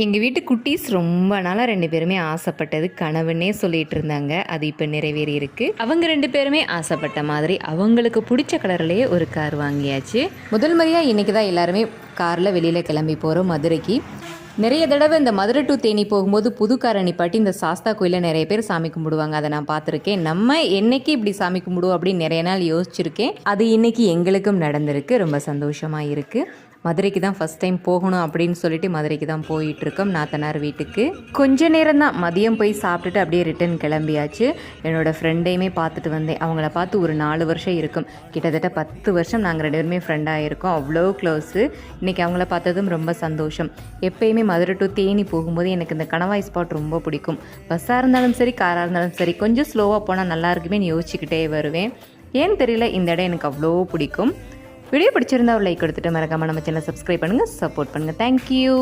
எங்கள் வீட்டு குட்டீஸ் ரொம்ப நாளாக 2 பேருமே ஆசைப்பட்டது கனவுன்னே சொல்லிட்டு இருந்தாங்க. அது இப்போ நிறைவேறி இருக்கு. அவங்க 2 பேருமே ஆசைப்பட்ட மாதிரி அவங்களுக்கு பிடிச்ச கலர்லேயே ஒரு கார் வாங்கியாச்சு. முதல் முறையாக இன்றைக்கி தான் எல்லாருமே காரில் வெளியில் கிளம்பி போகிறோம் மதுரைக்கு. நிறைய தடவை இந்த மதுரை டு தேனி போகும்போது புது காரை நிப்பாட்டி இந்த சாஸ்தா கோயிலில் நிறைய பேர் சாமி கும்பிடுவாங்க. அதை நான் பார்த்துருக்கேன். நம்ம என்னைக்கு இப்படி சாமி கும்பிடுவோம் அப்படின்னு நிறைய நாள் யோசிச்சிருக்கேன். அது இன்னைக்கு எங்களுக்கும் நடந்திருக்கு. ரொம்ப சந்தோஷமாக இருக்குது. மதுரைக்கு தான் ஃபஸ்ட் டைம் போகணும் அப்படின்னு சொல்லிட்டு மதுரைக்கு தான் போயிட்டுருக்கோம் நாத்தனார் வீட்டுக்கு. கொஞ்ச நேரம் தான் மதியம் போய் சாப்பிட்டுட்டு அப்படியே ரிட்டன் கிளம்பியாச்சு. என்னோடய ஃப்ரெண்டையுமே பார்த்துட்டு வந்தேன். அவங்கள பார்த்து ஒரு 4 வருஷம் இருக்கும். கிட்டத்தட்ட 10 வருஷம் நாங்கள் 2 பேருமே ஃப்ரெண்டாக இருக்கோம். அவ்வளோ க்ளோஸு. இன்றைக்கி அவங்கள பார்த்ததும் ரொம்ப சந்தோஷம். எப்போயுமே மதுரை டு தேனி போகும்போது எனக்கு இந்த கணவாய் ஸ்பாட் ரொம்ப பிடிக்கும். பஸ்ஸாக இருந்தாலும் சரி, காராக இருந்தாலும் சரி, கொஞ்சம் ஸ்லோவாக போனால் நல்லா இருக்குமேன்னு யோசிச்சுக்கிட்டே வருவேன். ஏன்னு தெரியல, இந்த இடம் எனக்கு அவ்வளோ பிடிக்கும். வீடியோ பிடிச்சிருந்தா ஒரு லைக் கொடுத்துட்டு மறக்காமல் நம்ம சேனல் சப்ஸ்கிரைப் பண்ணுங்கள், சப்போர்ட் பண்ணுங்கள். தேங்க்யூ.